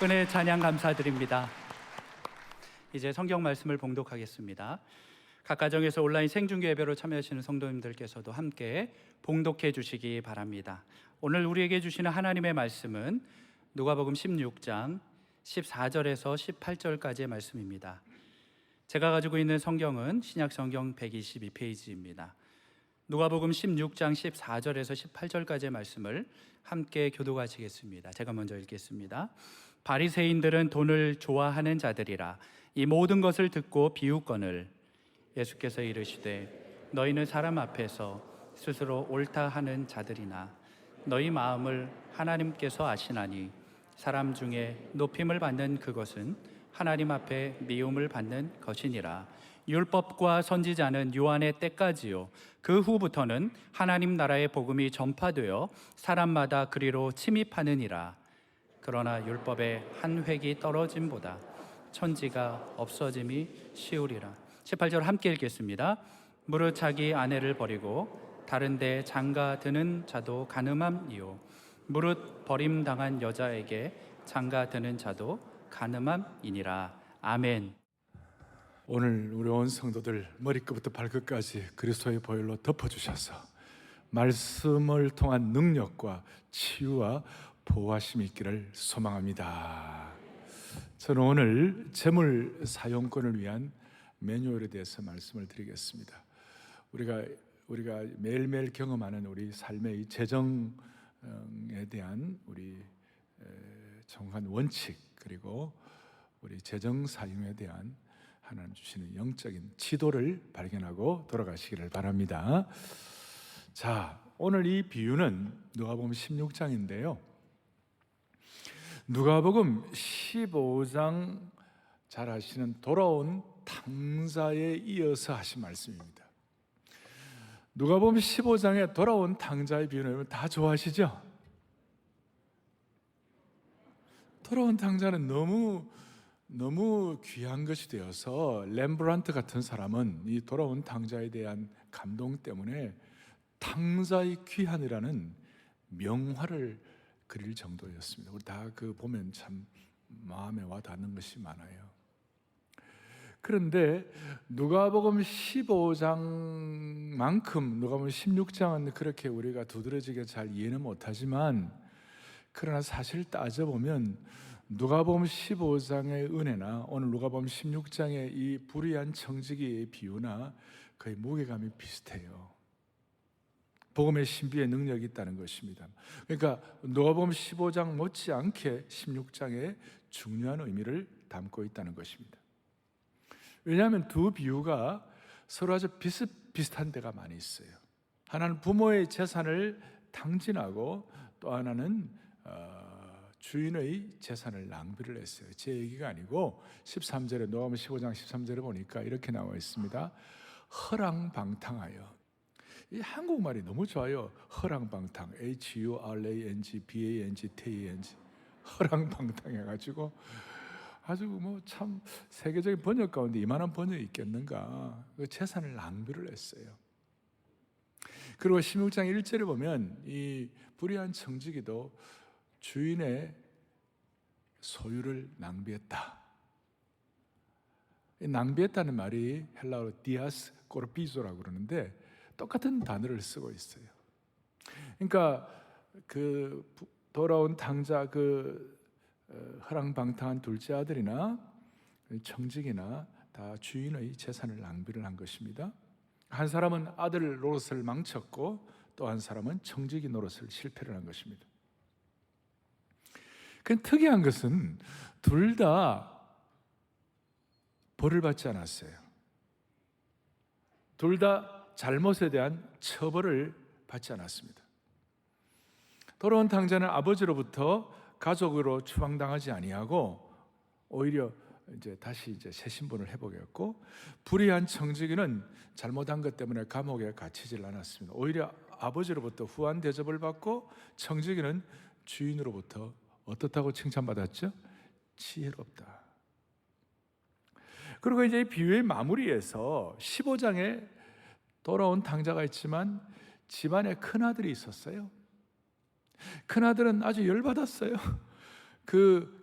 은혜 찬양 감사드립니다. 이제 성경 말씀을 봉독하겠습니다. 각 가정에서 온라인 생중계 예배로 참여하시는 성도님들께서도 함께 봉독해 주시기 바랍니다. 오늘 우리에게 주시는 하나님의 말씀은 누가복음 16장 14절에서 18절까지의 말씀입니다. 제가 가지고 있는 성경은 신약 성경 122페이지입니다. 누가복음 16장 14절에서 18절까지의 말씀을 함께 교독하시겠습니다. 제가 먼저 읽겠습니다. 바리새인들은 돈을 좋아하는 자들이라 이 모든 것을 듣고 비웃거늘 예수께서 이르시되 너희는 사람 앞에서 스스로 옳다 하는 자들이나 너희 마음을 하나님께서 아시나니 사람 중에 높임을 받는 그것은 하나님 앞에 미움을 받는 것이니라. 율법과 선지자는 요한의 때까지요 그 후부터는 하나님 나라의 복음이 전파되어 사람마다 그리로 침입하느니라. 그러나 율법의 한 획이 떨어짐보다 천지가 없어짐이 쉬우리라. 18절 함께 읽겠습니다. 무릇 자기 아내를 버리고 다른 데 장가 드는 자도 간음함이요 무릇 버림당한 여자에게 장가 드는 자도 간음함이니라. 아멘. 오늘 우리 온 성도들 머리끝부터 발끝까지 그리스도의 보혈로 덮어주셔서 말씀을 통한 능력과 치유와 보호하심이 있기를 소망합니다. 저는 오늘 재물 사용권을 위한 매뉴얼에 대해서 말씀을 드리겠습니다. 우리가 매일매일 경험하는 우리 삶의 재정에 대한 우리 정한 원칙, 그리고 우리 재정 사용에 대한 하나님 주시는 영적인 지도를 발견하고 돌아가시기를 바랍니다. 자, 오늘 이 비유는 누가복음 16장인데요. 누가복음 15장 잘 아시는 돌아온 탕자에 이어서 하신 말씀입니다. 누가복음 15장에 돌아온 탕자의 비유는 다 좋아하시죠? 돌아온 탕자는 너무 귀한 것이 되어서 렘브란트 같은 사람은 이 돌아온 탕자에 대한 감동 때문에 탕자의 귀한이라는 명화를 그릴 정도였습니다. 우리 다 그 보면 참 마음에 와 닿는 것이 많아요. 그런데 누가복음 15장만큼 누가복음 16장은 그렇게 우리가 두드러지게 잘 이해는 못하지만, 그러나 사실 따져보면 누가복음 15장의 은혜나 오늘 누가복음 16장의 이 불의한 청지기의 비유나 거의 무게감이 비슷해요. 복음의 신비의 능력이 있다는 것입니다. 그러니까 누가복음 15장 못지않게 16장에 중요한 의미를 담고 있다는 것입니다. 왜냐하면 두 비유가 서로 아주 비슷한 데가 많이 있어요. 하나는 부모의 재산을 탕진하고 또 하나는 주인의 재산을 낭비를 했어요. 제 얘기가 아니고 13절에 누가복음 15장 13절에 보니까 이렇게 나와 있습니다. 허랑방탕하여. 이 한국말이 너무 좋아요. 허랑방탕, HURANGBANGTANG, 허랑방탕해가지고 아주 뭐 참 세계적인 번역 가운데 이만한 번역이 있겠는가. 그 재산을 낭비를 했어요. 그리고 16장 1절에 보면 이 불의한 청지기도 주인의 소유를 낭비했다. 낭비했다는 말이 헬라어로 디아스 코르피조라고 그러는데 똑같은 단어를 쓰고 있어요. 그러니까 그 돌아온 탕자, 허랑방탕한 둘째 아들이나 청직이나 다 주인의 재산을 낭비를 한 것입니다. 한 사람은 아들 노릇을 망쳤고 또 한 사람은 청지기 노릇을 실패를 한 것입니다. 그 특이한 것은 둘 다 벌을 받지 않았어요. 둘 다 잘못에 대한 처벌을 받지 않았습니다. 돌아온 탕자는 아버지로부터 가족으로 추방당하지 아니하고 오히려 다시 새 신분을 회복했고, 불의한 청지기는 잘못한 것 때문에 감옥에 갇히질 않았습니다. 오히려 아버지로부터 후한 대접을 받고, 청지기는 주인으로부터 어떻다고 칭찬받았죠? 지혜롭다. 그리고 이제 이 비유의 마무리에서 15장에 돌아온 탕자가 있지만 집안에 큰아들이 있었어요. 큰아들은 아주 열받았어요. 그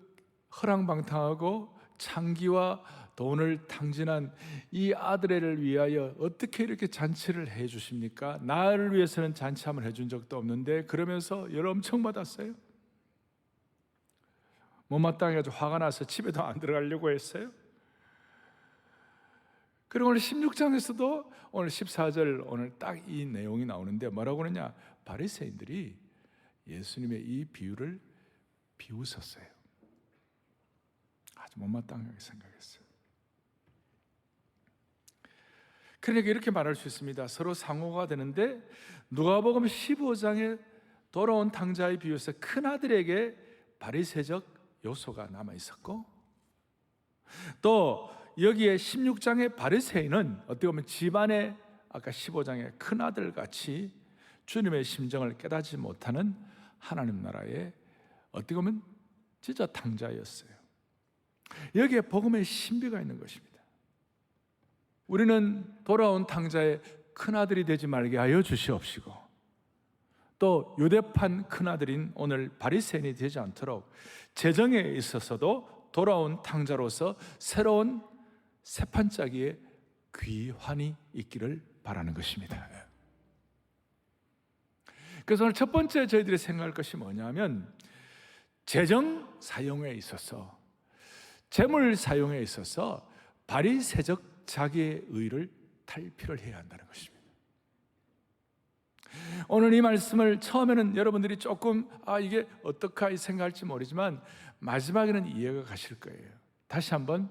허랑방탕하고 창기와 돈을 탕진한 이 아들애를 위하여 어떻게 이렇게 잔치를 해 주십니까? 나를 위해서는 잔치 한번 해준 적도 없는데, 그러면서 열 엄청 받았어요. 못마땅해가지고 화가 나서 집에도 안 들어가려고 했어요. 그리고 오늘 16장에서도 오늘 14절 오늘 딱 이 내용이 나오는데 뭐라고 그러냐? 바리새인들이 예수님의 이 비유를 비웃었어요. 아주 못마땅하게 생각했어요. 그러니까 이렇게 말할 수 있습니다. 서로 상호가 되는데 누가복음 15장에 돌아온 탕자의 비유에서 큰아들에게 바리새적 요소가 남아 있었고, 또 여기에 16장의 바리새인은 어떻게 보면 집안의 아까 15장의 큰아들 같이 주님의 심정을 깨닫지 못하는 하나님 나라의 어떻게 보면 진짜 탕자였어요. 여기에 복음의 신비가 있는 것입니다. 우리는 돌아온 탕자의 큰아들이 되지 말게 하여 주시옵시고, 또 유대판 큰아들인 오늘 바리새인이 되지 않도록 재정에 있어서도 돌아온 탕자로서 새로운 새판짜기의 귀환이 있기를 바라는 것입니다. 그래서 오늘 첫 번째 저희들이 생각할 것이 뭐냐면, 재정 사용에 있어서, 재물 사용에 있어서 바리새적 자기의 의를 탈피를 해야 한다는 것입니다. 오늘 이 말씀을 처음에는 여러분들이 조금 이게 어떡하 생각할지 모르지만 마지막에는 이해가 가실 거예요. 다시 한번,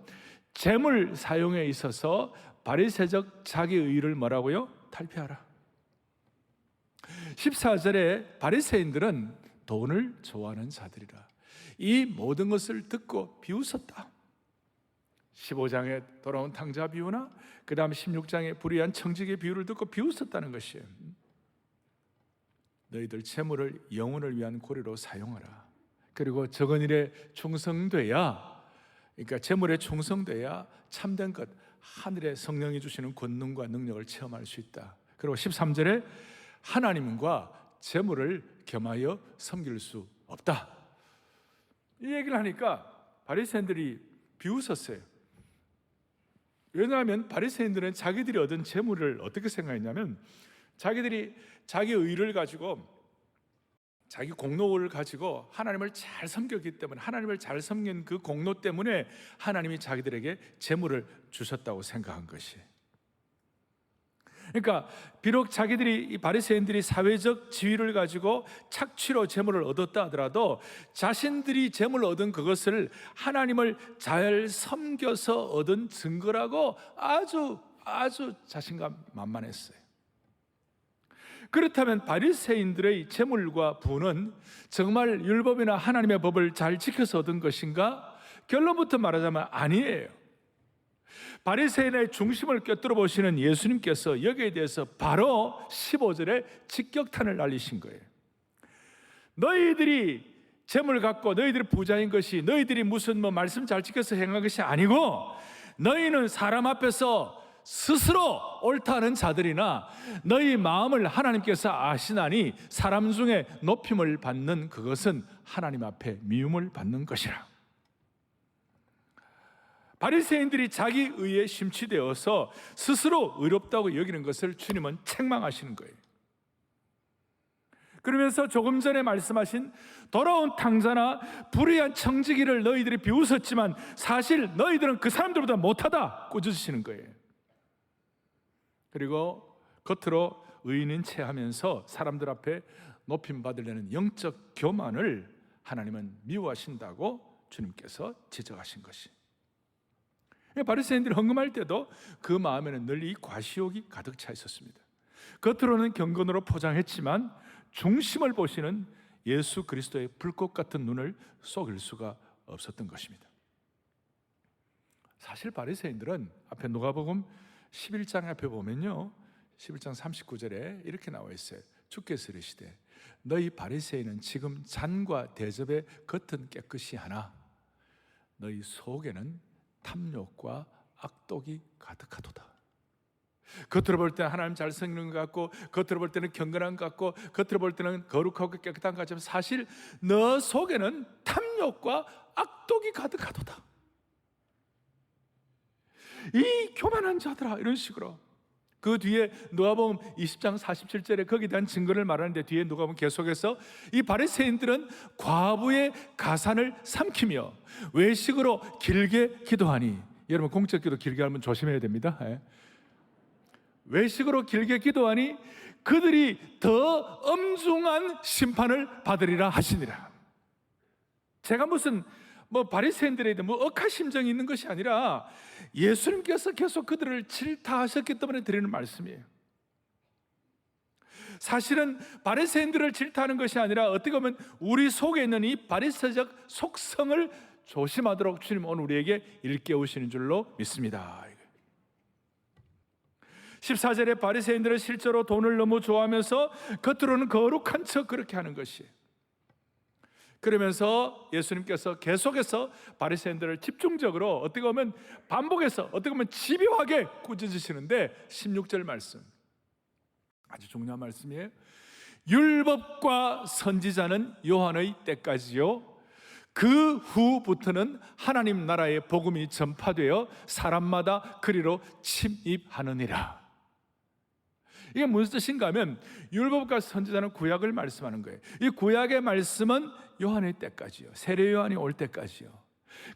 재물 사용에 있어서 바리새적 자기의 의를 뭐라고요? 탈피하라. 14절에 바리새인들은 돈을 좋아하는 자들이라 이 모든 것을 듣고 비웃었다. 15장에 돌아온 탕자 비유나 그 다음 16장에 불의한 청직의 비유를 듣고 비웃었다는 것이에요. 너희들 재물을 영혼을 위한 고리로 사용하라. 그리고 적은 일에 충성돼야, 그러니까 재물에 충성돼야 참된 것, 하늘의 성령이 주시는 권능과 능력을 체험할 수 있다. 그리고 13절에 하나님과 재물을 겸하여 섬길 수 없다. 이 얘기를 하니까 바리새인들이 비웃었어요. 왜냐하면 바리새인들은 자기들이 얻은 재물을 어떻게 생각했냐면, 자기들이 자기 의를 가지고, 자기 공로를 가지고 하나님을 잘 섬겼기 때문에, 하나님을 잘 섬긴 그 공로 때문에 하나님이 자기들에게 재물을 주셨다고 생각한 것이. 그러니까 비록 자기들이, 이 바리새인들이 사회적 지위를 가지고 착취로 재물을 얻었다 하더라도 자신들이 재물을 얻은 그것을 하나님을 잘 섬겨서 얻은 증거라고 아주 자신감 만만했어요. 그렇다면 바리새인들의 재물과 부는 정말 율법이나 하나님의 법을 잘 지켜서 얻은 것인가? 결론부터 말하자면 아니에요. 바리새인의 중심을 꿰뚫어 보시는 예수님께서 여기에 대해서 바로 15절에 직격탄을 날리신 거예요. 너희들이 재물 갖고 너희들이 부자인 것이, 너희들이 무슨 말씀 잘 지켜서 행한 것이 아니고, 너희는 사람 앞에서 스스로 옳다는 자들이나 너희 마음을 하나님께서 아시나니 사람 중에 높임을 받는 그것은 하나님 앞에 미움을 받는 것이라. 바리새인들이 자기 의에 심취되어서 스스로 의롭다고 여기는 것을 주님은 책망하시는 거예요. 그러면서 조금 전에 말씀하신 돌아온 탕자나 불의한 청지기를 너희들이 비웃었지만 사실 너희들은 그 사람들보다 못하다 꾸짖으시는 거예요. 그리고 겉으로 의인인 채 하면서 사람들 앞에 높임 받으려는 영적 교만을 하나님은 미워하신다고 주님께서 지적하신 것이. 바리새인들이 헌금할 때도 그 마음에는 늘 이 과시욕이 가득 차 있었습니다. 겉으로는 경건으로 포장했지만 중심을 보시는 예수 그리스도의 불꽃 같은 눈을 속일 수가 없었던 것입니다. 사실 바리새인들은 앞에 누가복음 11장 앞에 보면요, 11장 39절에 이렇게 나와 있어요. 주께서 이르시되 너희 바리새인은 지금 잔과 대접의 겉은 깨끗이 하나 너희 속에는 탐욕과 악독이 가득하도다. 겉으로 볼 때는 하나님 잘 섬기는 것 같고, 겉으로 볼 때는 경건한 것 같고, 겉으로 볼 때는 거룩하고 깨끗한 것 같지만 사실 너 속에는 탐욕과 악독이 가득하도다. 이 교만한 자들아, 이런 식으로. 그 뒤에 누가복음 20장 47절에 거기에 대한 증거를 말하는데, 뒤에 누가복음 계속해서 이 바리새인들은 과부의 가산을 삼키며 외식으로 길게 기도하니, 여러분 공적 기도 길게 하면 조심해야 됩니다. 외식으로 길게 기도하니 그들이 더 엄중한 심판을 받으리라 하시니라. 제가 무슨 바리새인들에 대한 억하심정이 있는 것이 아니라 예수님께서 계속 그들을 질타하셨기 때문에 드리는 말씀이에요. 사실은 바리새인들을 질타하는 것이 아니라 어떻게 보면 우리 속에 있는 이 바리새적 속성을 조심하도록 주님 오늘 우리에게 일깨우시는 줄로 믿습니다. 14절에 바리새인들은 실제로 돈을 너무 좋아하면서 겉으로는 거룩한 척 그렇게 하는 것이에요. 그러면서 예수님께서 계속해서 바리새인들을 집중적으로 어떻게 보면 반복해서 어떻게 보면 집요하게 꾸짖으시는데, 16절 말씀 아주 중요한 말씀이에요. 율법과 선지자는 요한의 때까지요, 그 후부터는 하나님 나라의 복음이 전파되어 사람마다 그리로 침입하느니라. 이게 무슨 뜻인가 하면, 율법과 선지자는 구약을 말씀하는 거예요. 이 구약의 말씀은 요한의 때까지요, 세례 요한이 올 때까지요.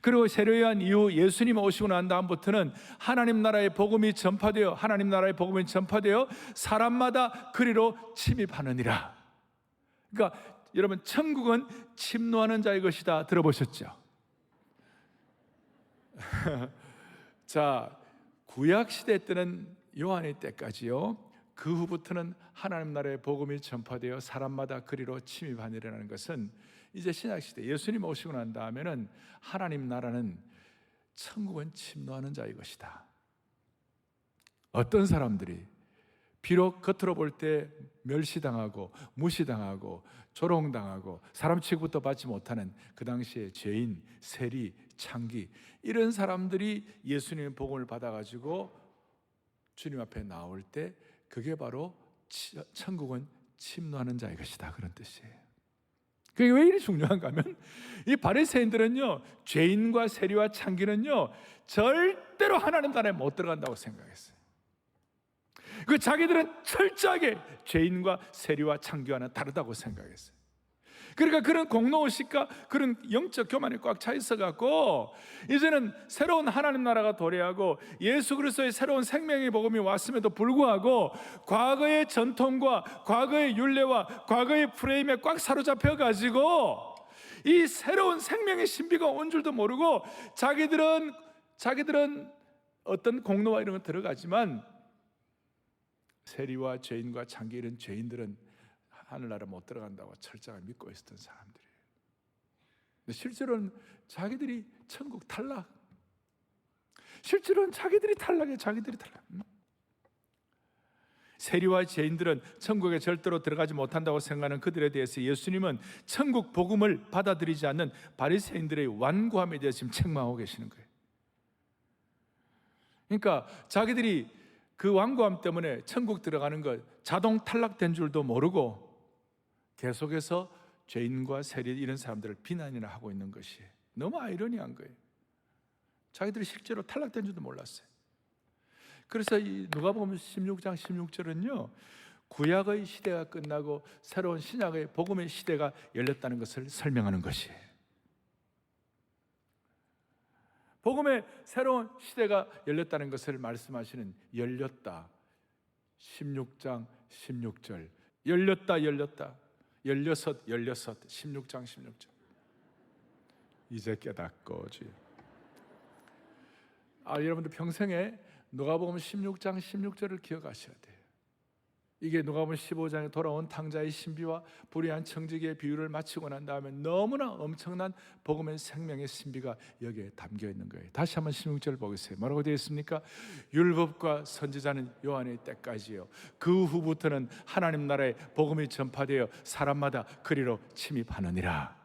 그리고 세례 요한 이후 예수님 오시고 난 다음부터는 하나님 나라의 복음이 전파되어, 하나님 나라의 복음이 전파되어 사람마다 그리로 침입하느니라. 그러니까 여러분, 천국은 침노하는 자의 것이다 들어보셨죠? 자, 구약 시대 때는 요한의 때까지요, 그 후부터는 하나님 나라의 복음이 전파되어 사람마다 그리로 침입하느라는 것은, 이제 신약 시대 예수님 오시고 난 다음에는 하나님 나라는, 천국은 침노하는 자의 것이다. 어떤 사람들이 비록 겉으로 볼 때 멸시당하고 무시당하고 조롱당하고 사람 취급도 받지 못하는 그 당시에 죄인, 세리, 창기, 이런 사람들이 예수님의 복음을 받아가지고 주님 앞에 나올 때, 그게 바로 천국은 침노하는 자의 것이다, 그런 뜻이에요. 그게 왜 이리 중요한가 하면, 이 바리새인들은요, 죄인과 세리와 창기는요 절대로 하나님 나라에 못 들어간다고 생각했어요. 그 자기들은 철저하게 죄인과 세리와 창기와는 다르다고 생각했어요. 그러니까 그런 공로의식과 그런 영적 교만이 꽉 차 있어갖고, 이제는 새로운 하나님 나라가 도래하고 예수 그리스도의 새로운 생명의 복음이 왔음에도 불구하고 과거의 전통과 과거의 율례와 과거의 프레임에 꽉 사로잡혀가지고 이 새로운 생명의 신비가 온 줄도 모르고, 자기들은 어떤 공로와 이런 거 들어가지만 세리와 죄인과 창기, 이런 죄인들은 하늘나라 못 들어간다고 철저하게 믿고 있었던 사람들이에요. 근데 실제로는 자기들이 천국 탈락, 실제로는 자기들이 탈락. 세리와 죄인들은 천국에 절대로 들어가지 못한다고 생각하는 그들에 대해서 예수님은 천국 복음을 받아들이지 않는 바리새인들의 완고함에 대해서 지금 책망하고 계시는 거예요. 그러니까 자기들이 그 완고함 때문에 천국 들어가는 것 자동 탈락된 줄도 모르고 계속해서 죄인과 세리, 이런 사람들을 비난이나 하고 있는 것이 너무 아이러니한 거예요. 자기들이 실제로 탈락된 줄도 몰랐어요. 그래서 이 누가복음 16장 16절은요, 구약의 시대가 끝나고 새로운 신약의 복음의 시대가 열렸다는 것을 설명하는 것이에요. 복음의 새로운 시대가 열렸다는 것을 말씀하시는 열렸다, 16장 16절, 열렸다 16, 16장 16절. 이제 깨닫고 주여. 여러분들 평생에 누가복음 16장 16절을 기억하셔야 돼요. 이게 누가복음 15장에 돌아온 탕자의 신비와 불의한 청지기의 비유를 마치고 난 다음에 너무나 엄청난 복음의 생명의 신비가 여기에 담겨 있는 거예요. 다시 한번 16절 보겠어요. 뭐라고 되어 있습니까? 율법과 선지자는 요한의 때까지요, 그 후부터는 하나님 나라의 복음이 전파되어 사람마다 그리로 침입하느니라.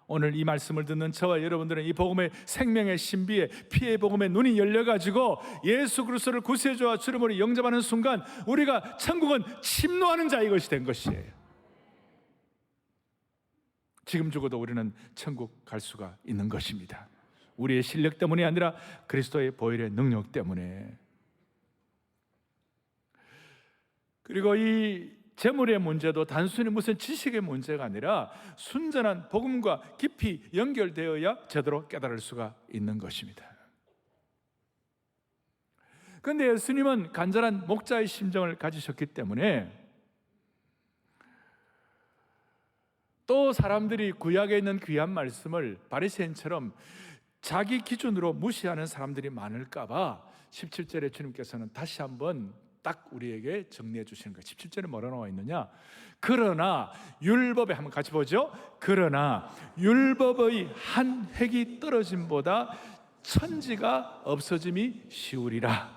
오늘 이 말씀을 듣는 저와 여러분들은 이 복음의 생명의 신비에, 피의 복음의 눈이 열려가지고 예수 그리스도를 구세주와 주님으로 영접하는 순간 우리가 천국은 침노하는 자의 것이 된 것이에요. 지금 죽어도 우리는 천국 갈 수가 있는 것입니다. 우리의 실력 때문이 아니라 그리스도의 보혈의 능력 때문에. 그리고 이 재물의 문제도 단순히 무슨 지식의 문제가 아니라 순전한 복음과 깊이 연결되어야 제대로 깨달을 수가 있는 것입니다. 그런데 예수님은 간절한 목자의 심정을 가지셨기 때문에 또 사람들이 구약에 있는 귀한 말씀을 바리새인처럼 자기 기준으로 무시하는 사람들이 많을까 봐 17절에 주님께서는 다시 한번 딱 우리에게 정리해 주시는 거예요. 17절에 뭐라 나와 있느냐? 그러나 율법에, 한번 같이 보죠. 그러나 율법의 한 획이 떨어짐보다 천지가 없어짐이 쉬우리라.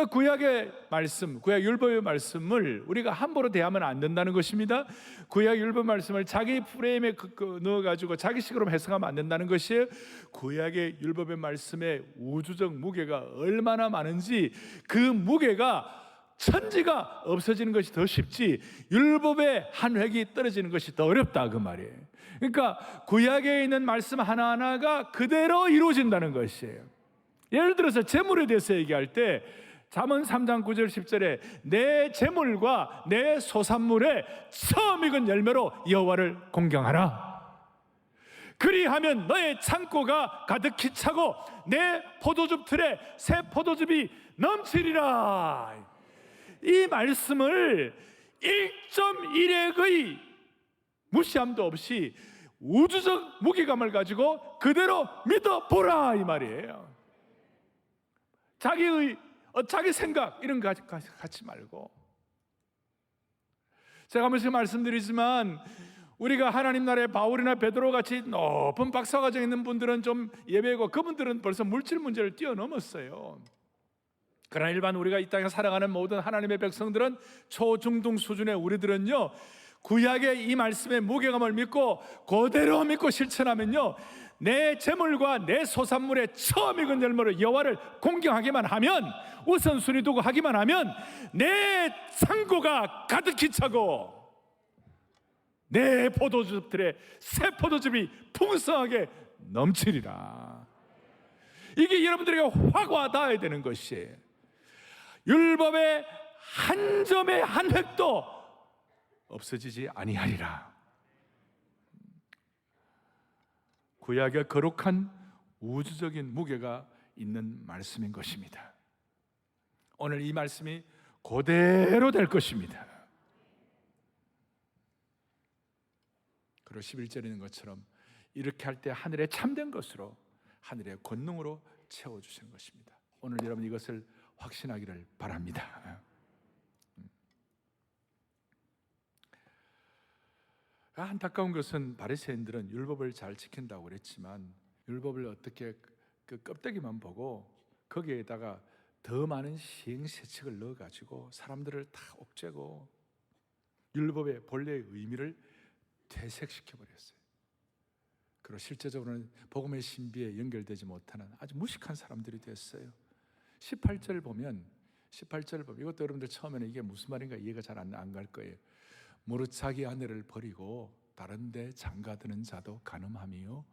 구약의 말씀, 구약 율법의 말씀을 우리가 함부로 대하면 안 된다는 것입니다. 구약 율법 말씀을 자기 프레임에 넣어가지고 자기식으로 해석하면 안 된다는 것이에요. 구약의 율법의 말씀의 우주적 무게가 얼마나 많은지, 그 무게가 천지가 없어지는 것이 더 쉽지 율법의 한 획이 떨어지는 것이 더 어렵다, 그 말이에요. 그러니까 구약에 있는 말씀 하나하나가 그대로 이루어진다는 것이에요. 예를 들어서 재물에 대해서 얘기할 때 잠언 3장 9절 10절에 내 재물과 내 소산물에 처음 익은 열매로 여호와를 공경하라. 그리하면 너의 창고가 가득히 차고 내 포도즙 틀에 새 포도즙이 넘치리라. 이 말씀을 1.1액의 무시함도 없이 우주적 무게감을 가지고 그대로 믿어보라, 이 말이에요. 자기 생각 이런 거 갖지 말고. 제가 한 번씩 말씀드리지만 우리가 하나님 나라의 바울이나 베드로 같이 높은 박사과정 있는 분들은 좀 예배고, 그분들은 벌써 물질 문제를 뛰어넘었어요. 그러나 일반 우리가 이 땅에 살아가는 모든 하나님의 백성들은 초중등 수준의 우리들은요, 구약의 이 말씀의 무게감을 믿고 그대로 믿고 실천하면요, 내 재물과 내 소산물에 처음 익은 열매로 여호와를 공경하기만 하면, 우선순위 두고 하기만 하면 내 창고가 가득히 차고 내 포도즙들에 새 포도즙이 풍성하게 넘치리라. 이게 여러분들에게 확 와닿아야 되는 것이에요. 율법의 한 점의 한 획도 없어지지 아니하리라. 구약의 거룩한 우주적인 무게가 있는 말씀인 것입니다. 오늘 이 말씀이 그대로 될 것입니다. 그리고 11절에 있는 것처럼 이렇게 할 때 하늘에 참된 것으로, 하늘의 권능으로 채워주시는 것입니다. 오늘 여러분 이것을 확신하기를 바랍니다. 안타까운 것은 바리새인들은 율법을 잘 지킨다고 그랬지만 율법을 어떻게 그 껍데기만 보고 거기에다가 더 많은 시행세칙을 넣어가지고 사람들을 다 옥죄고 율법의 본래의 의미를 퇴색시켜버렸어요. 그리고 실제적으로는 복음의 신비에 연결되지 못하는 아주 무식한 사람들이 됐어요. 18절 보면 이것도 여러분들 처음에는 이게 무슨 말인가 이해가 잘 안 갈 거예요. 무릇 자기 아내를 버리고 다른 데 장가드는 자도 간음함이요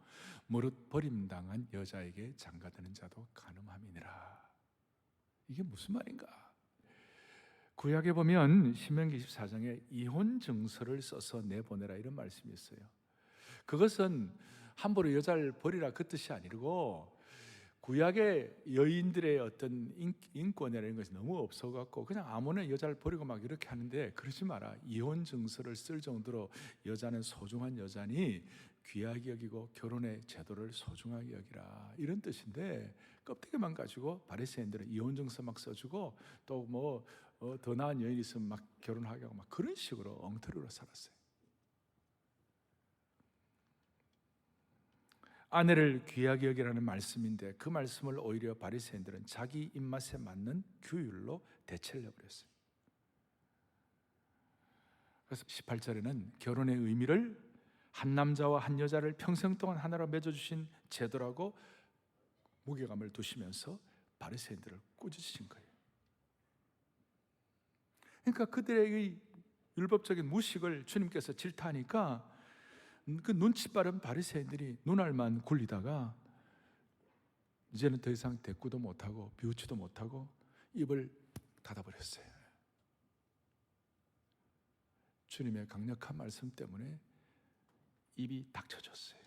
무릇 버림당한 여자에게 장가드는 자도 간음함이니라. 이게 무슨 말인가? 구약에 보면 신명기 24장에 이혼 증서를 써서 내보내라 이런 말씀이 있어요. 그것은 함부로 여자를 버리라 그 뜻이 아니고 구약의 여인들의 어떤 인권이라는 것이 너무 없어갖고 그냥 아무나 여자를 버리고 막 이렇게 하는데, 그러지 마라. 이혼 증서를 쓸 정도로 여자는 소중한 여자니 귀하게 여기고 결혼의 제도를 소중하게 여기라 이런 뜻인데, 껍데기만 가지고 바리새인들은 이혼 증서 막 써주고 또 뭐 더 나은 여인이 있으면 막 결혼하게 하고 막 그런 식으로 엉터리로 살았어요. 아내를 귀하게 여기라는 말씀인데 그 말씀을 오히려 바리새인들은 자기 입맛에 맞는 규율로 대체를 해버렸어요. 그래서 18절에는 결혼의 의미를 한 남자와 한 여자를 평생 동안 하나로 맺어주신 제도라고 무게감을 두시면서 바리새인들을 꾸짖으신 거예요. 그러니까 그들의 율법적인 무식을 주님께서 질타하니까 그 눈치 빠른 바리새인들이 눈알만 굴리다가 이제는 더 이상 대꾸도 못하고 비웃지도 못하고 입을 닫아버렸어요. 주님의 강력한 말씀 때문에 입이 닥쳐졌어요.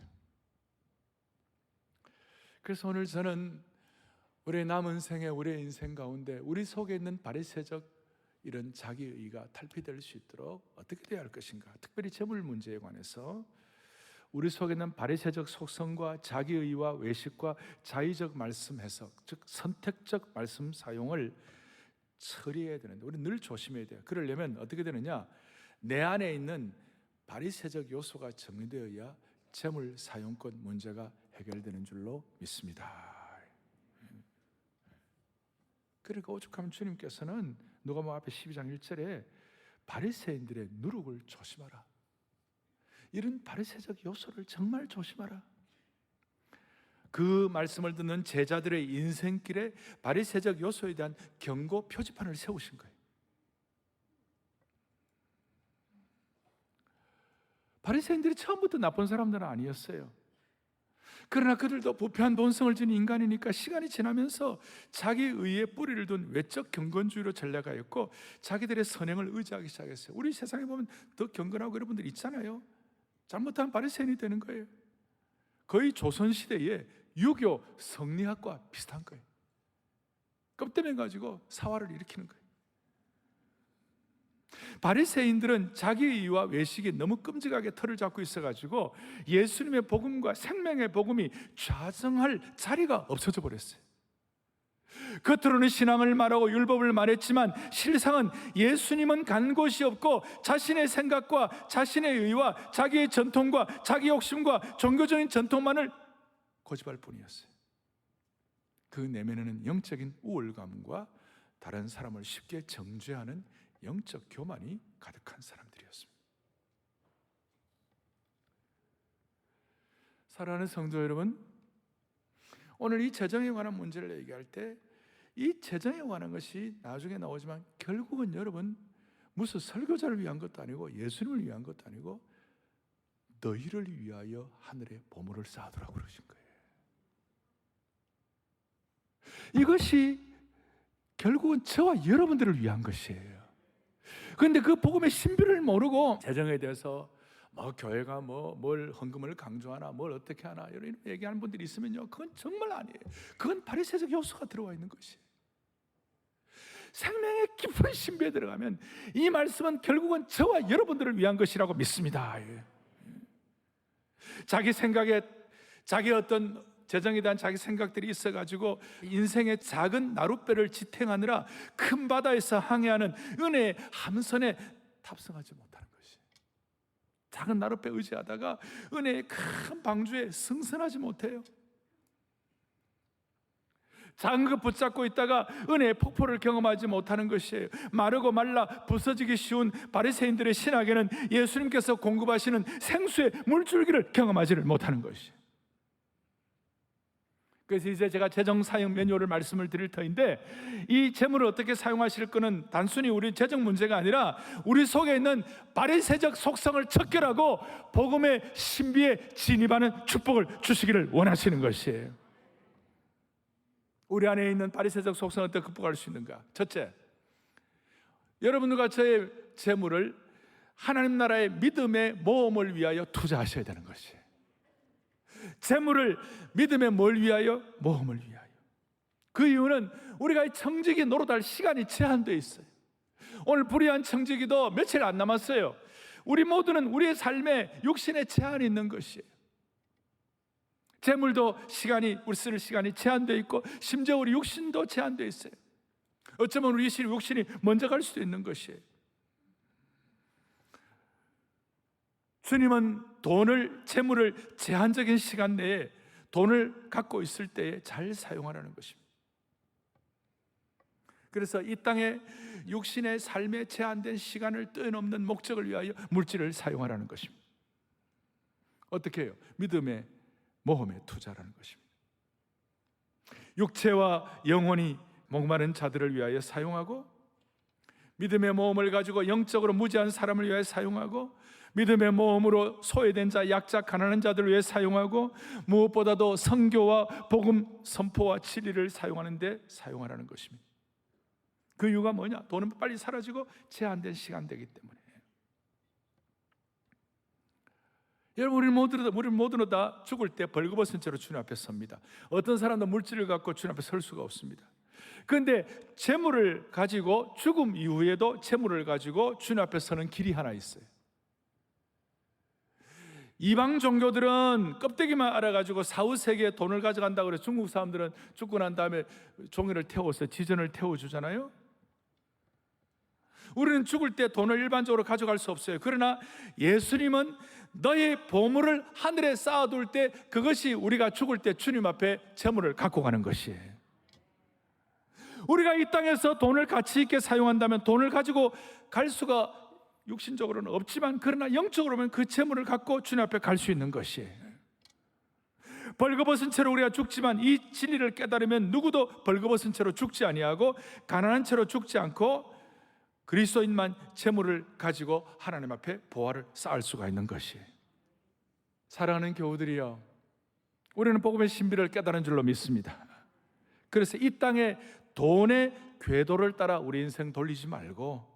그래서 오늘 저는 우리의 남은 생에, 우리의 인생 가운데 우리 속에 있는 바리새적 이런 자기의가 탈피될 수 있도록 어떻게 되어야 할 것인가, 특별히 재물 문제에 관해서 우리 속에 있는 바리새적 속성과 자기의와 외식과 자의적 말씀 해석, 즉 선택적 말씀 사용을 처리해야 되는데 우리는 늘 조심해야 돼요. 그러려면 어떻게 되느냐, 내 안에 있는 바리새적 요소가 정리되어야 재물 사용권 문제가 해결되는 줄로 믿습니다. 그러니까 오죽하면 주님께서는 누가복음 앞에 12장 1절에 바리새인들의 누룩을 조심하라, 이런 바리새적 요소를 정말 조심하라, 그 말씀을 듣는 제자들의 인생길에 바리새적 요소에 대한 경고 표지판을 세우신 거예요. 바리새인들이 처음부터 나쁜 사람들은 아니었어요. 그러나 그들도 부패한 본성을 지닌 인간이니까 시간이 지나면서 자기 의에 뿌리를 둔 외적 경건주의로 전략하였고 자기들의 선행을 의지하기 시작했어요. 우리 세상에 보면 더 경건하고 여러분들 있잖아요. 잘못하면 바리새인이 되는 거예요. 거의 조선시대의 유교 성리학과 비슷한 거예요. 껍데기 가지고 사활을 일으키는 거예요. 바리새인들은 자기의와 외식이 너무 끔찍하게 털을 잡고 있어가지고 예수님의 복음과 생명의 복음이 좌정할 자리가 없어져 버렸어요. 겉으로는 신앙을 말하고 율법을 말했지만 실상은 예수님은 간 곳이 없고 자신의 생각과 자신의 의와 자기의 전통과 자기 욕심과 종교적인 전통만을 고집할 뿐이었어요. 그 내면에는 영적인 우월감과 다른 사람을 쉽게 정죄하는 영적 교만이 가득한 사람들이었습니다. 사랑하는 성도 여러분, 오늘 이 재정에 관한 문제를 얘기할 때 이 재정에 관한 것이 나중에 나오지만 결국은 여러분 무슨 설교자를 위한 것도 아니고 예수님을 위한 것도 아니고 너희를 위하여 하늘에 보물을 쌓아두라고 그러신 거예요. 이것이 결국은 저와 여러분들을 위한 것이에요. 그런데 그 복음의 신비를 모르고 재정에 대해서 교회가 뭘 헌금을 강조하나 뭘 어떻게 하나 이런 얘기하는 분들이 있으면요, 그건 정말 아니에요. 그건 바리새적 요소가 들어와 있는 것이에요. 생명의 깊은 신비에 들어가면 이 말씀은 결국은 저와 여러분들을 위한 것이라고 믿습니다. 자기 생각에 자기 어떤 재정에 대한 자기 생각들이 있어가지고 인생의 작은 나룻배를 지탱하느라 큰 바다에서 항해하는 은혜의 함선에 탑승하지 못하는 것이, 작은 나룻배 의지하다가 은혜의 큰 방주에 승선하지 못해요. 작은 것 붙잡고 있다가 은혜의 폭포를 경험하지 못하는 것이에요. 마르고 말라 부서지기 쉬운 바리새인들의 신학에는 예수님께서 공급하시는 생수의 물줄기를 경험하지를 못하는 것이에요. 그래서 이제 제가 재정 사용 매뉴얼을 말씀을 드릴 터인데, 이 재물을 어떻게 사용하실 거는 단순히 우리 재정 문제가 아니라 우리 속에 있는 바리새적 속성을 척결하고 복음의 신비에 진입하는 축복을 주시기를 원하시는 것이에요. 우리 안에 있는 바리새적 속성을 어떻게 극복할 수 있는가? 첫째, 여러분들과 저의 재물을 하나님 나라의 믿음의 모험을 위하여 투자하셔야 되는 것이에요. 재물을 믿음의 뭘 위하여? 모험을 위하여. 그 이유는 우리가 이 청지기 노릇할 시간이 제한되어 있어요. 오늘 불의한 청지기도 며칠 안 남았어요. 우리 모두는 우리의 삶에 육신의 제한이 있는 것이에요. 재물도 우리 쓸 시간이 제한되어 있고 심지어 우리 육신도 제한되어 있어요. 어쩌면 우리 육신이 먼저 갈 수도 있는 것이에요. 주님은 재물을 제한적인 시간 내에 돈을 갖고 있을 때에 잘 사용하라는 것입니다. 그래서 이 땅에 육신의 삶에 제한된 시간을 뛰어넘는 목적을 위하여 물질을 사용하라는 것입니다. 어떻게 해요? 믿음의 모험에 투자라는 것입니다. 육체와 영혼이 목마른 자들을 위하여 사용하고, 믿음의 모험을 가지고 영적으로 무지한 사람을 위하여 사용하고, 믿음의 모험으로 소외된 자, 약자, 가난한 자들을 위해 사용하고 무엇보다도 선교와 복음 선포와 진리를 사용하는 데 사용하라는 것입니다. 그 이유가 뭐냐? 돈은 빨리 사라지고 제한된 시간대이기 때문에. 여러분, 우리 모두는 다 죽을 때 벌거벗은 채로 주님 앞에 섭니다. 어떤 사람도 물질을 갖고 주님 앞에 설 수가 없습니다. 그런데 재물을 가지고 죽음 이후에도 재물을 가지고 주님 앞에 서는 길이 하나 있어요. 이방 종교들은 껍데기만 알아가지고 사후세계에 돈을 가져간다고 그래서 중국 사람들은 죽고 난 다음에 종이를 태워서 지전을 태워주잖아요. 우리는 죽을 때 돈을 일반적으로 가져갈 수 없어요. 그러나 예수님은 너의 보물을 하늘에 쌓아둘 때 그것이 우리가 죽을 때 주님 앞에 재물을 갖고 가는 것이에요. 우리가 이 땅에서 돈을 가치 있게 사용한다면 돈을 가지고 갈 수가 육신적으로는 없지만 그러나 영적으로 보면 그 재물을 갖고 주님 앞에 갈 수 있는 것이에요. 벌거벗은 채로 우리가 죽지만 이 진리를 깨달으면 누구도 벌거벗은 채로 죽지 아니하고 가난한 채로 죽지 않고 그리스도인만 재물을 가지고 하나님 앞에 보화를 쌓을 수가 있는 것이에요. 사랑하는 교우들이여, 우리는 복음의 신비를 깨달은 줄로 믿습니다. 그래서 이 땅에 돈의 궤도를 따라 우리 인생 돌리지 말고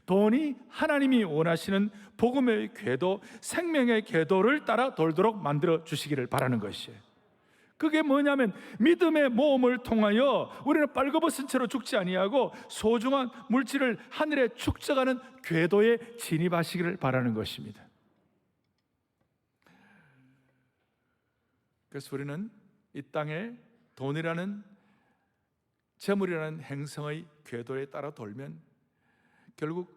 돈이 하나님이 원하시는 복음의 궤도, 생명의 궤도를 따라 돌도록 만들어 주시기를 바라는 것이에요. 그게 뭐냐면 믿음의 모험을 통하여 우리는 빨개벗은 채로 죽지 아니하고 소중한 물질을 하늘에 축적하는 궤도에 진입하시기를 바라는 것입니다. 그래서 우리는 이 땅에 돈이라는 재물이라는 행성의 궤도에 따라 돌면 결국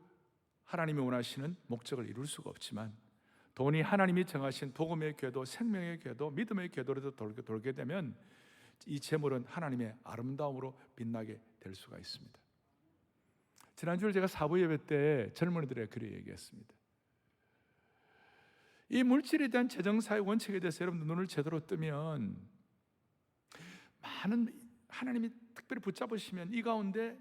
하나님이 원하시는 목적을 이룰 수가 없지만 돈이 하나님이 정하신 복음의 궤도, 생명의 궤도, 믿음의 궤도로 돌게 되면 이 재물은 하나님의 아름다움으로 빛나게 될 수가 있습니다. 지난주에 제가 사부 예배 때 젊은이들에게 그렇게 얘기했습니다. 이 물질에 대한 재정사의 원칙에 대해서 여러분들 눈을 제대로 뜨면 많은 하나님이 특별히 붙잡으시면 이 가운데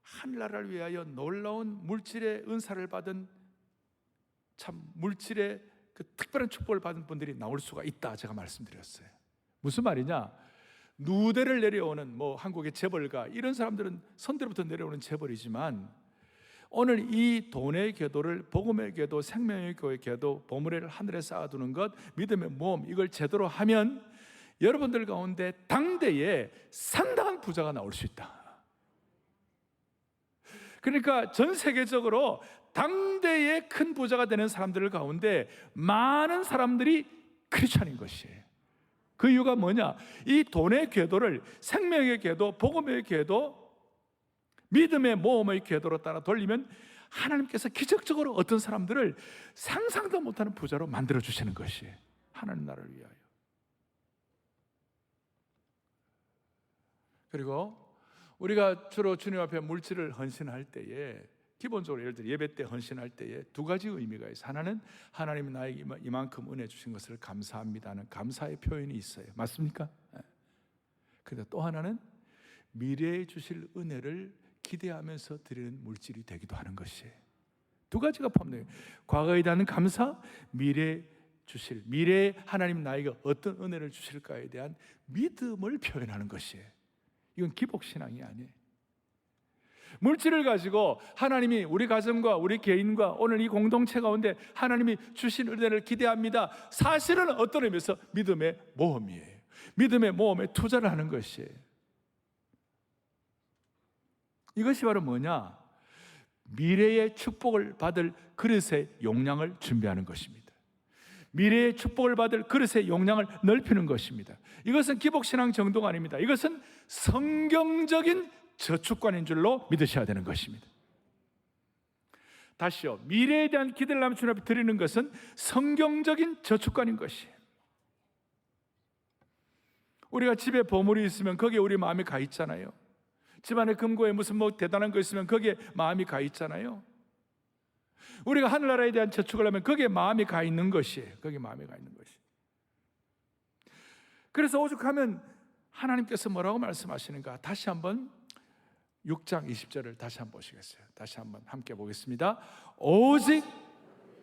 하늘나라를 위하여 놀라운 물질의 은사를 받은 참 물질의 그 특별한 축복을 받은 분들이 나올 수가 있다 제가 말씀드렸어요. 무슨 말이냐? 누대를 내려오는 한국의 재벌가 이런 사람들은 선대로부터 내려오는 재벌이지만 오늘 이 돈의 궤도를 복음의 궤도, 생명의 궤도, 보물을 하늘에 쌓아두는 것, 믿음의 모험 이걸 제대로 하면 여러분들 가운데 당대에 상당한 부자가 나올 수 있다. 그러니까 전 세계적으로 당대의 큰 부자가 되는 사람들 가운데 많은 사람들이 크리스찬인 것이에요. 그 이유가 뭐냐? 이 돈의 궤도를 생명의 궤도, 복음의 궤도, 믿음의 모험의 궤도로 따라 돌리면 하나님께서 기적적으로 어떤 사람들을 상상도 못하는 부자로 만들어 주시는 것이에요. 하나님 나라를 위하여. 그리고 우리가 주로 주님 앞에 물질을 헌신할 때에 기본적으로 예를 들어 예배 때 헌신할 때에 두 가지 의미가 있어요. 하나는 하나님이 나에게 이만큼 은혜 주신 것을 감사합니다는 감사의 표현이 있어요. 맞습니까? 그런데 또 하나는 미래에 주실 은혜를 기대하면서 드리는 물질이 되기도 하는 것이에요. 두 가지가 포함돼요. 과거에 대한 감사, 미래에 하나님 나에게 어떤 은혜를 주실까에 대한 믿음을 표현하는 것이에요. 이건 기복신앙이 아니에요. 물질을 가지고 하나님이 우리 가정과 우리 개인과 오늘 이 공동체 가운데 하나님이 주신 은혜를 기대합니다. 사실은 어떤 의미에서 믿음의 모험이에요. 믿음의 모험에 투자를 하는 것이에요. 이것이 바로 뭐냐? 미래의 축복을 받을 그릇의 용량을 준비하는 것입니다. 미래의 축복을 받을 그릇의 용량을 넓히는 것입니다. 이것은 기복신앙 정도가 아닙니다. 이것은 성경적인 저축관인 줄로 믿으셔야 되는 것입니다. 다시요, 미래에 대한 기대를 하면 주님 앞에 드리는 것은 성경적인 저축관인 것이에요. 우리가 집에 보물이 있으면 거기에 우리 마음이 가 있잖아요. 집안에 금고에 무슨 대단한 거 있으면 거기에 마음이 가 있잖아요. 우리가 하늘나라에 대한 저축을 하면 거기에 마음이 가 있는 것이에요. 거기에 마음이 가 있는 것이에요. 그래서 오죽하면 하나님께서 뭐라고 말씀하시는가? 다시 한번 6장 20절을 다시 한번 보시겠어요? 다시 한번 함께 보겠습니다. 오직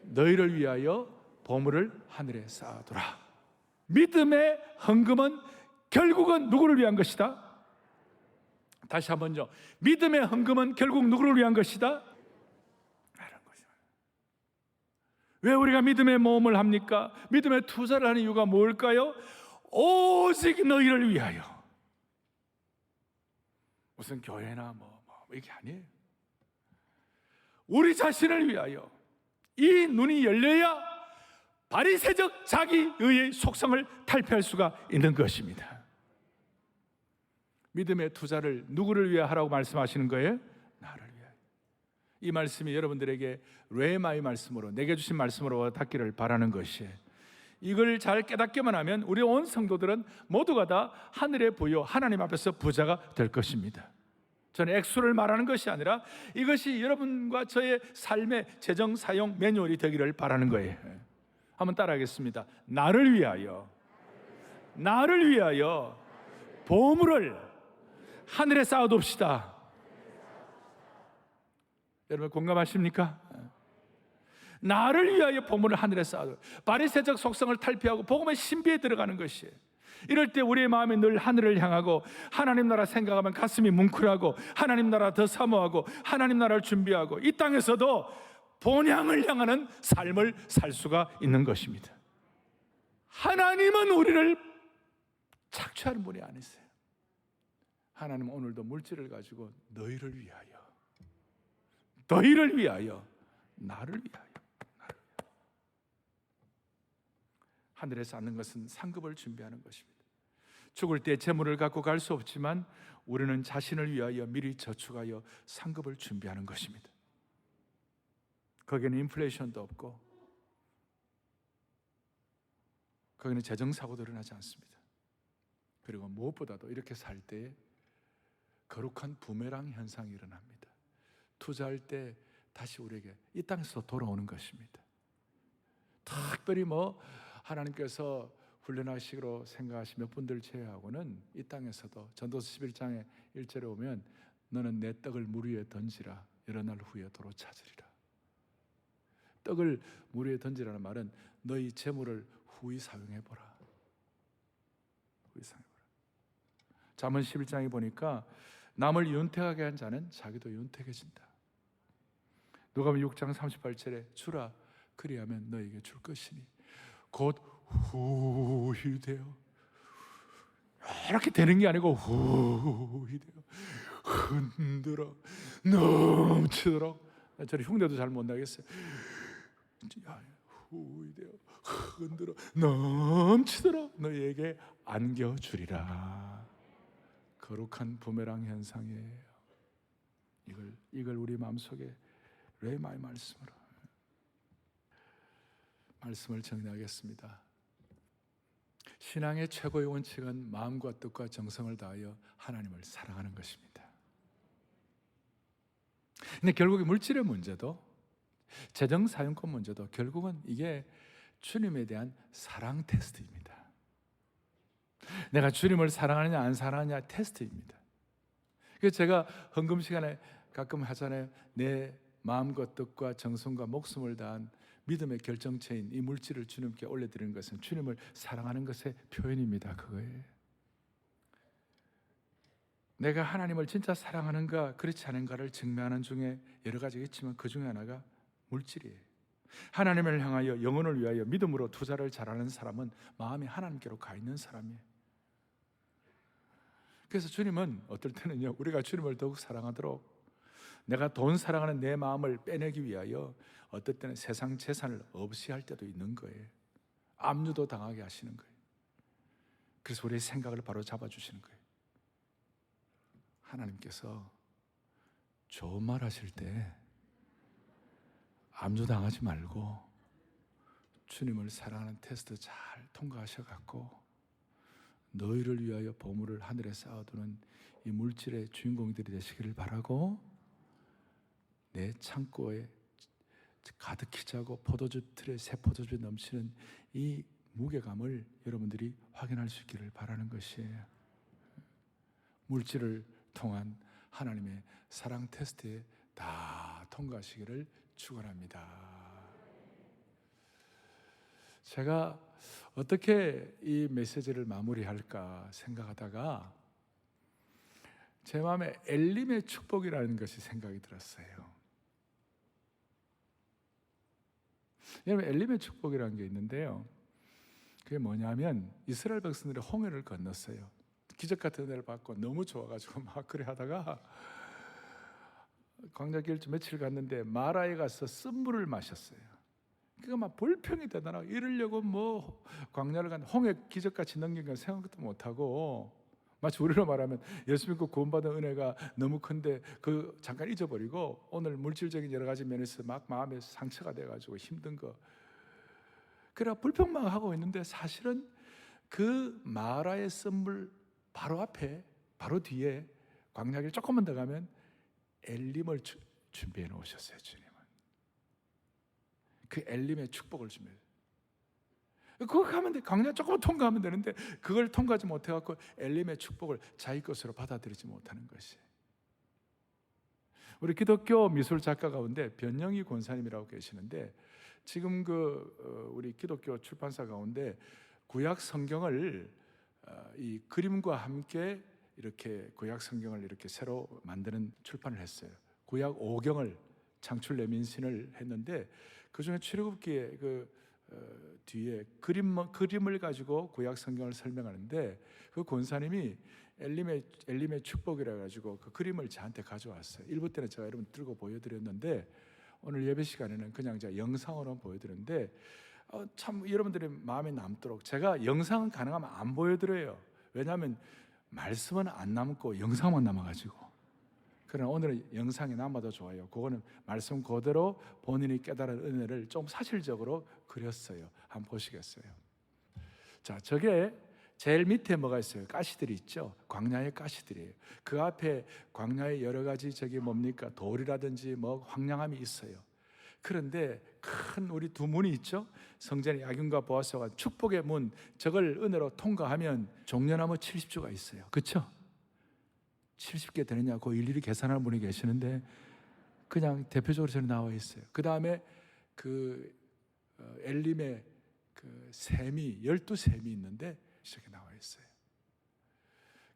너희를 위하여 보물을 하늘에 쌓아두라. 믿음의 헌금은 결국은 누구를 위한 것이다? 다시 한번요. 믿음의 헌금은 결국 누구를 위한 것이다? 왜 우리가 믿음의 모험을 합니까? 믿음의 투자를 하는 이유가 뭘까요? 오직 너희를 위하여. 무슨 교회나 이게 아니에요. 우리 자신을 위하여. 이 눈이 열려야 바리새적 자기의의 속성을 탈피할 수가 있는 것입니다. 믿음의 투자를 누구를 위해 하라고 말씀하시는 거예요? 나를 위하여. 이 말씀이 여러분들에게 레마의 말씀으로, 내게 주신 말씀으로 닿기를 바라는 것이에요. 이걸 잘 깨닫기만 하면 우리 온 성도들은 모두가 다 하늘의 부여, 하나님 앞에서 부자가 될 것입니다. 저는 액수를 말하는 것이 아니라 이것이 여러분과 저의 삶의 재정 사용 매뉴얼이 되기를 바라는 거예요. 한번 따라하겠습니다. 나를 위하여 보물을 하늘에 쌓아둡시다. 여러분 공감하십니까? 나를 위하여 보물을 하늘에 쌓아둬. 바리새적 속성을 탈피하고 복음의 신비에 들어가는 것이에요. 이럴 때 우리의 마음이 늘 하늘을 향하고 하나님 나라 생각하면 가슴이 뭉클하고 하나님 나라 더 사모하고 하나님 나라를 준비하고 이 땅에서도 본향을 향하는 삶을 살 수가 있는 것입니다. 하나님은 우리를 착취하는 분이 아니세요. 하나님은 오늘도 물질을 가지고 너희를 위하여 나를 위하여 하늘에 쌓는 것은 상급을 준비하는 것입니다. 죽을 때 재물을 갖고 갈 수 없지만 우리는 자신을 위하여 미리 저축하여 상급을 준비하는 것입니다. 거기는 인플레이션도 없고 거기는 재정사고도 일어나지 않습니다. 그리고 무엇보다도 이렇게 살 때 거룩한 부메랑 현상이 일어납니다. 투자할 때 다시 우리에게 이 땅에서 돌아오는 것입니다. 특별히 하나님께서 훈련하시기로 생각하신 몇 분들 제외하고는 이 땅에서도 전도서 11장에 1절에 오면 너는 내 떡을 물 위에 던지라 여러 날 후에 도로 찾으리라. 떡을 물 위에 던지라는 말은 너희 재물을 후히 사용해보라. 잠언 11장에 보니까 남을 윤택하게 한 자는 자기도 윤택해진다. 누가복음 6장 38절에 주라 그리하면 너에게 줄 것이니 곧 후히 되어 이렇게 되는 게 아니고 후히 되어 흔들어 넘치도록. 저는 흉내도 잘 못 나겠어요. 후히 되어 흔들어 넘치도록 너희에게 안겨주리라. 거룩한 부메랑 현상이에요. 이걸 우리 마음속에 레마의 말씀으로 말씀을 정리하겠습니다. 신앙의 최고의 원칙은 마음과 뜻과 정성을 다하여 하나님을 사랑하는 것입니다. 근데 결국에 물질의 문제도 재정 사용권 문제도 결국은 이게 주님에 대한 사랑 테스트입니다. 내가 주님을 사랑하느냐 안 사랑하느냐 테스트입니다. 그래서 제가 헌금 시간에 가끔 하잖아요. 내 마음과 뜻과 정성과 목숨을 다한 믿음의 결정체인 이 물질을 주님께 올려드리는 것은 주님을 사랑하는 것의 표현입니다. 그거예요. 내가 하나님을 진짜 사랑하는가 그렇지 않은가를 증명하는 중에 여러 가지가 있지만 그 중에 하나가 물질이에요. 하나님을 향하여 영혼을 위하여 믿음으로 투자를 잘하는 사람은 마음이 하나님께로 가 있는 사람이에요. 그래서 주님은 어떨 때는요, 우리가 주님을 더욱 사랑하도록 내가 돈 사랑하는 내 마음을 빼내기 위하여 어떨 때는 세상 재산을 없이 할 때도 있는 거예요. 압류도 당하게 하시는 거예요. 그래서 우리의 생각을 바로 잡아주시는 거예요. 하나님께서 좋은 말 하실 때 압류 당하지 말고 주님을 사랑하는 테스트 잘 통과하셔갖고 너희를 위하여 보물을 하늘에 쌓아두는 이 물질의 주인공들이 되시기를 바라고 내 창고에 가득히 차고 포도주 틀에 새 포도주 넘치는 이 무게감을 여러분들이 확인할 수 있기를 바라는 것이에요. 물질을 통한 하나님의 사랑 테스트에 다 통과하시기를 축원합니다. 제가 어떻게 이 메시지를 마무리할까 생각하다가 제 마음에 엘림의 축복이라는 것이 생각이 들었어요. 여러분, 엘림의 축복이라는 게 있는데요, 그게 뭐냐면 이스라엘 백성들이 홍해를 건넜어요. 기적 같은 은혜를 받고 너무 좋아가지고 막 그래 하다가 광야길 좀 며칠 갔는데 마라에 가서 쓴물을 마셨어요. 그가 막 불평이 되더라. 이러려고 뭐 광야를 간 홍해 기적같이 넘긴 건 생각도 못하고, 마치 우리로 말하면 예수 믿고 구원받은 은혜가 너무 큰데 그 잠깐 잊어버리고 오늘 물질적인 여러 가지 면에서 막 마음에 상처가 돼가지고 힘든 거, 그래 불평만 하고 있는데 사실은 그 마라의 쓴물 바로 앞에, 바로 뒤에 광야길 조금만 더 가면 엘림을 준비해 놓으셨어요. 주님은 그 엘림의 축복을 준비해. 그거 가면 돼. 광야 조금만 통과하면 되는데 그걸 통과하지 못해갖고 엘림의 축복을 자기 것으로 받아들이지 못하는 것이. 우리 기독교 미술 작가 가운데 변영희 권사님이라고 계시는데, 지금 우리 기독교 출판사 가운데 구약 성경을 이 그림과 함께 이렇게 구약 성경을 이렇게 새로 만드는 출판을 했어요. 구약 5경을 창출 레민신을 했는데 그 중에 출애굽기에 뒤에 그림을 가지고 구약 성경을 설명하는데, 그 권사님이 엘림의 축복이라 가지고 그 그림을 저한테 가져왔어요. 일부 때는 제가 여러분 들고 보여드렸는데 오늘 예배 시간에는 그냥 제가 영상으로 보여드렸는데 참 여러분들이 마음에 남도록 제가 영상은 가능하면 안 보여드려요. 왜냐하면 말씀은 안 남고 영상만 남아가지고. 그러나 오늘은 영상이 남아도 좋아요. 그거는 말씀 그대로 본인이 깨달은 은혜를 좀 사실적으로 그렸어요. 한번 보시겠어요? 자, 저게 제일 밑에 뭐가 있어요? 가시들이 있죠. 광야의 가시들이에요. 그 앞에 광야의 여러 가지 저기 뭡니까? 돌이라든지 뭐 황량함이 있어요. 그런데 큰 우리 두 문이 있죠. 성전의 야긴과 보아스가 축복의 문, 저걸 은혜로 통과하면 종려나무 70주가 있어요. 그렇죠? 70개 되느냐 그 일일이 계산하는 분이 계시는데 그냥 대표적으로 저는 나와 있어요. 그 다음에 엘림의 샘이 12샘이 있는데 이렇게 나와 있어요.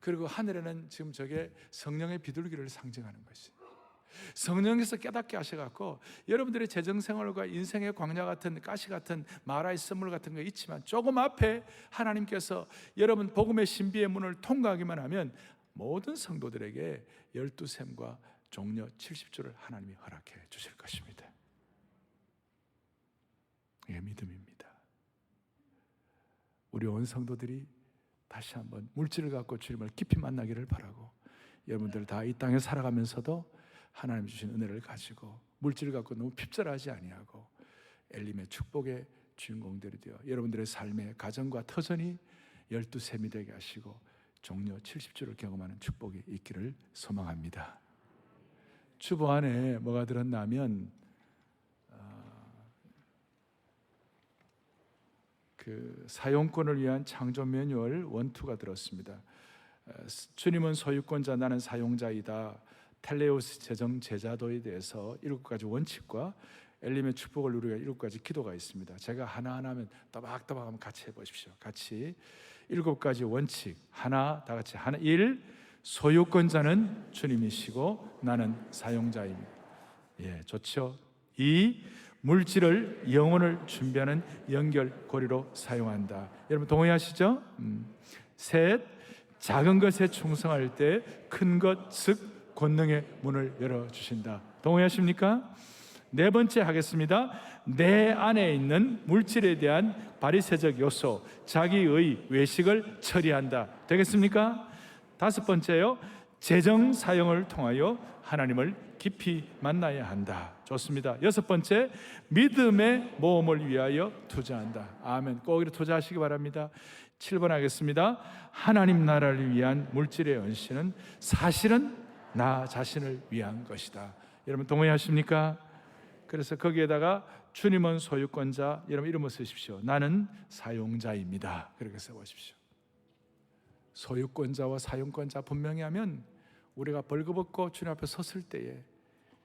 그리고 하늘에는 지금 저게 성령의 비둘기를 상징하는 것이, 성령께서 깨닫게 하셔갖고 여러분들의 재정생활과 인생의 광야 같은 가시 같은 마라의 쓴물 같은 거 있지만 조금 앞에 하나님께서 여러분 복음의 신비의 문을 통과하기만 하면 모든 성도들에게 12샘과 종려 70주를 하나님이 허락해 주실 것입니다. 이게 믿음입니다. 우리 온 성도들이 다시 한번 물질을 갖고 주님을 깊이 만나기를 바라고, 여러분들 다 이 땅에 살아가면서도 하나님 주신 은혜를 가지고 물질을 갖고 너무 핍절하지 아니하고 엘림의 축복의 주인공들이 되어 여러분들의 삶의 가정과 터전이 12샘이 되게 하시고 종려 70주를 경험하는 축복이 있기를 소망합니다. 주보 안에 뭐가 들었냐면 사용권을 위한 창조 매뉴얼 1, 2가 들었습니다. 주님은 소유권자, 나는 사용자이다. 텔레오스 재정 제자도에 대해서 7가지 원칙과 엘림의 축복을 누리기 위한 7가지 기도가 있습니다. 제가 하나하나 하면 따박따박 한번 같이 해보십시오. 같이 7가지 원칙, 하나, 다 같이 하나. 1. 소유권자는 주님이시고 나는 사용자입니다. 예, 좋죠. 2. 물질을 영혼을 준비하는 연결고리로 사용한다. 여러분 동의하시죠? 셋. 작은 것에 충성할 때 큰 것, 즉 권능의 문을 열어주신다. 동의하십니까? 네 번째 하겠습니다. 내 안에 있는 물질에 대한 바리새적 요소, 자기의 외식을 처리한다. 되겠습니까? 다섯 번째요. 재정 사용을 통하여 하나님을 깊이 만나야 한다. 좋습니다. 여섯 번째, 믿음의 모험을 위하여 투자한다. 아멘. 꼭 이렇게 투자하시기 바랍니다. 7번 하겠습니다. 하나님 나라를 위한 물질의 헌신은 사실은 나 자신을 위한 것이다. 여러분 동의하십니까? 그래서 거기에다가 주님은 소유권자, 여러분 이름을 쓰십시오. 나는 사용자입니다. 그렇게 써보십시오. 소유권자와 사용권자 분명히 하면 우리가 벌거벗고 주님 앞에 섰을 때에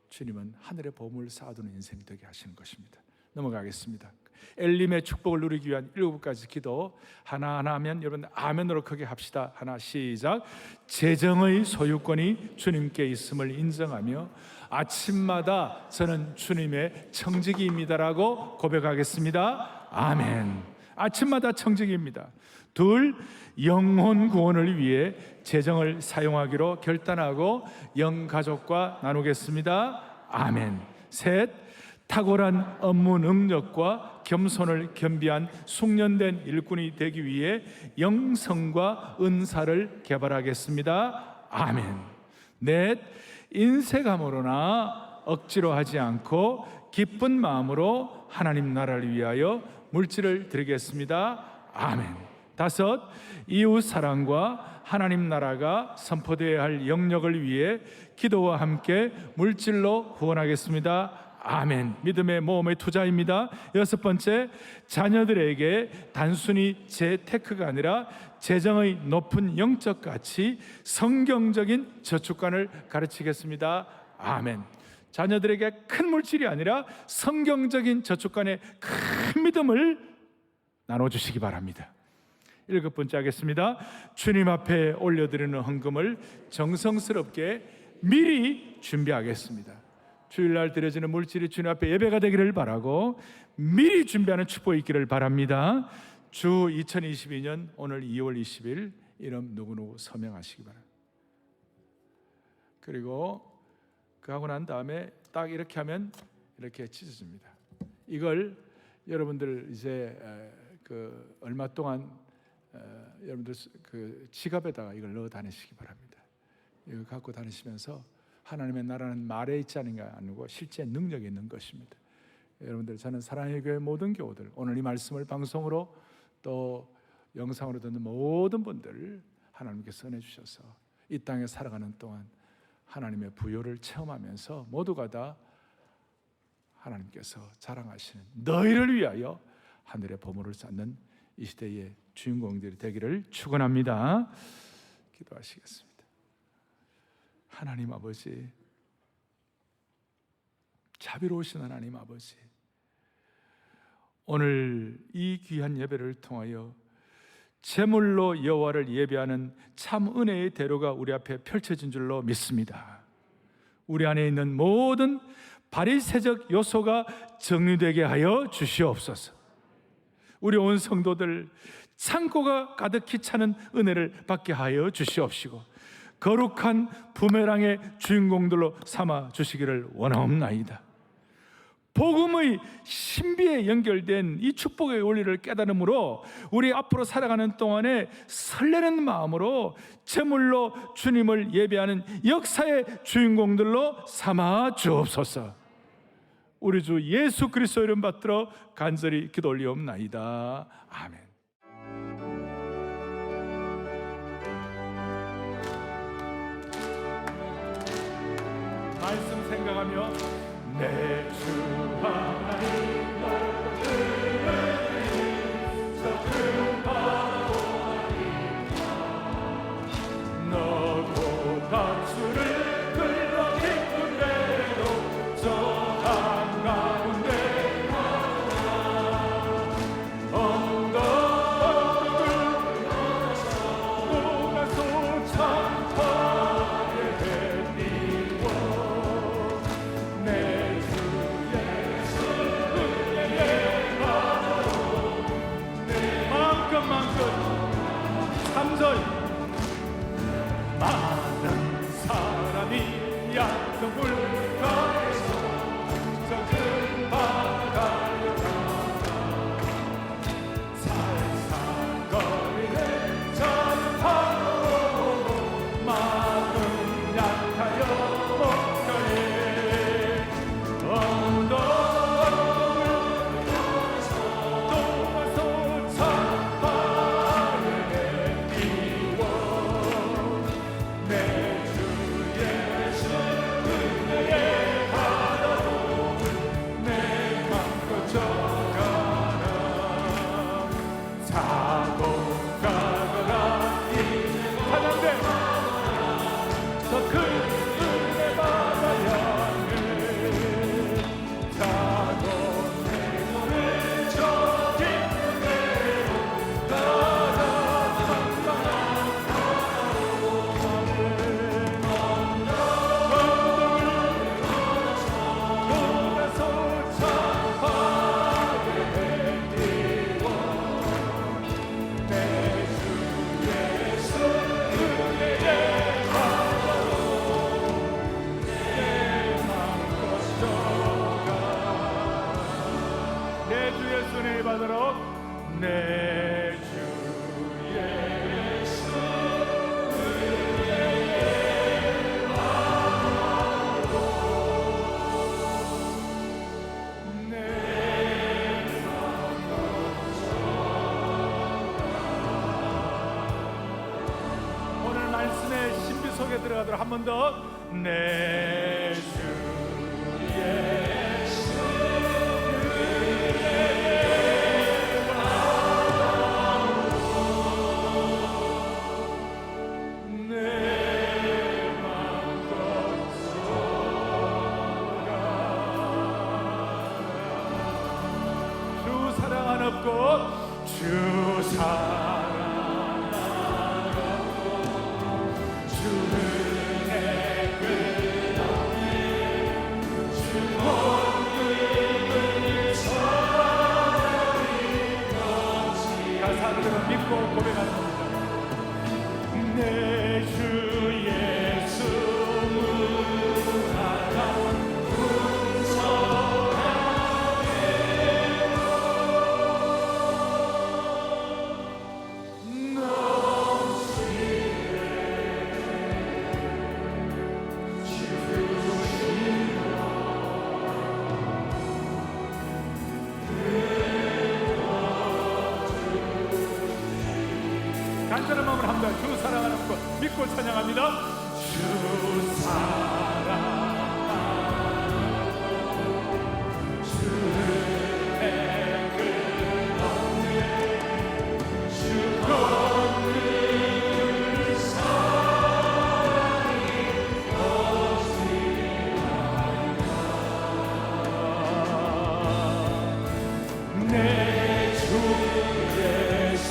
주님은 하늘의 보물을 쌓아두는 인생이 되게 하시는 것입니다. 넘어가겠습니다. 엘림의 축복을 누리기 위한 7가지 기도 하나하나 하면 여러분 아멘으로 크게 합시다. 하나 시작. 재정의 소유권이 주님께 있음을 인정하며 아침마다 저는 주님의 청지기입니다라고 고백하겠습니다. 아멘. 아침마다 청지기입니다. 둘, 영혼 구원을 위해 재정을 사용하기로 결단하고 영가족과 나누겠습니다. 아멘. 셋, 탁월한 업무 능력과 겸손을 겸비한 숙련된 일꾼이 되기 위해 영성과 은사를 개발하겠습니다. 아멘. 넷, 인색함으로나 억지로 하지 않고 기쁜 마음으로 하나님 나라를 위하여 물질을 드리겠습니다. 아멘. 다섯, 이웃 사랑과 하나님 나라가 선포되어야 할 영역을 위해 기도와 함께 물질로 후원하겠습니다. 아멘. 믿음의 모험의 투자입니다. 여섯 번째, 자녀들에게 단순히 재테크가 아니라 재정의 높은 영적 가치, 성경적인 저축관을 가르치겠습니다. 아멘. 자녀들에게 큰 물질이 아니라 성경적인 저축관의 큰 믿음을 나눠주시기 바랍니다. 일곱 번째 하겠습니다. 주님 앞에 올려드리는 헌금을 정성스럽게 미리 준비하겠습니다. 주일날 드려지는 물질이 주님 앞에 예배가 되기를 바라고 미리 준비하는 축복이 있기를 바랍니다. 주 2022년 오늘 2월 20일 이름 누구누구 서명하시기 바랍니다. 그리고 그 하고 난 다음에 딱 이렇게 하면 이렇게 찢어집니다. 이걸 여러분들 이제 그 얼마 동안 여러분들 그 지갑에다가 이걸 넣어 다니시기 바랍니다. 이거 갖고 다니시면서 하나님의 나라는 말에 있지 않은 게 아니고 실제 능력이 있는 것입니다. 여러분들, 저는 사랑의 교회 모든 교우들, 오늘 이 말씀을 방송으로 또 영상으로 듣는 모든 분들 하나님께서 은혜 주셔서 이 땅에 살아가는 동안 하나님의 부요를 체험하면서 모두가 다 하나님께서 자랑하시는 너희를 위하여 하늘의 보물을 쌓는 이 시대의 주인공들이 되기를 축원합니다. 기도하시겠습니다. 하나님 아버지, 자비로우신 하나님 아버지, 오늘 이 귀한 예배를 통하여 제물로 여호와를 예배하는 참 은혜의 대로가 우리 앞에 펼쳐진 줄로 믿습니다. 우리 안에 있는 모든 바리새적 요소가 정리되게 하여 주시옵소서. 우리 온 성도들 창고가 가득히 차는 은혜를 받게 하여 주시옵시고 거룩한 부메랑의 주인공들로 삼아 주시기를 원하옵나이다. 복음의 신비에 연결된 이 축복의 원리를 깨달음으로 우리 앞으로 살아가는 동안에 설레는 마음으로 제물로 주님을 예배하는 역사의 주인공들로 삼아 주옵소서. 우리 주 예수 그리스도 이름 받들어 간절히 기도 올리옵나이다. 아멘. 말씀 생각하며 내 주 하나님 나를 저 너도 밭수를 흘러 깊은 대로 저 한가운데 언덕을 녹아서 찬파에 햇띠고 내 주 예수 은혜의 속에 들어가도록 한 번 더. 내 주 예수 내 맘껏 주 사랑 안 없고 주 사랑 믿고 고백하는 겁니다. 내 주 예수 무한한 간절한 마음을 합니다. 주 사랑하는 것 믿고 찬양합니다. 주 사랑하고 주의 끝없는 주 건능 사랑이 거지하다 내 주 예수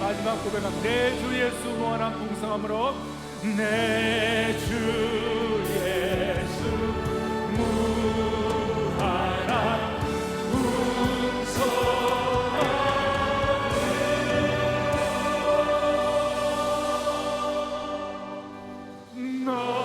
마지막 고백은 내 주 예수 무한한 풍성함으로 내 주 예수 무한한 풍성함으로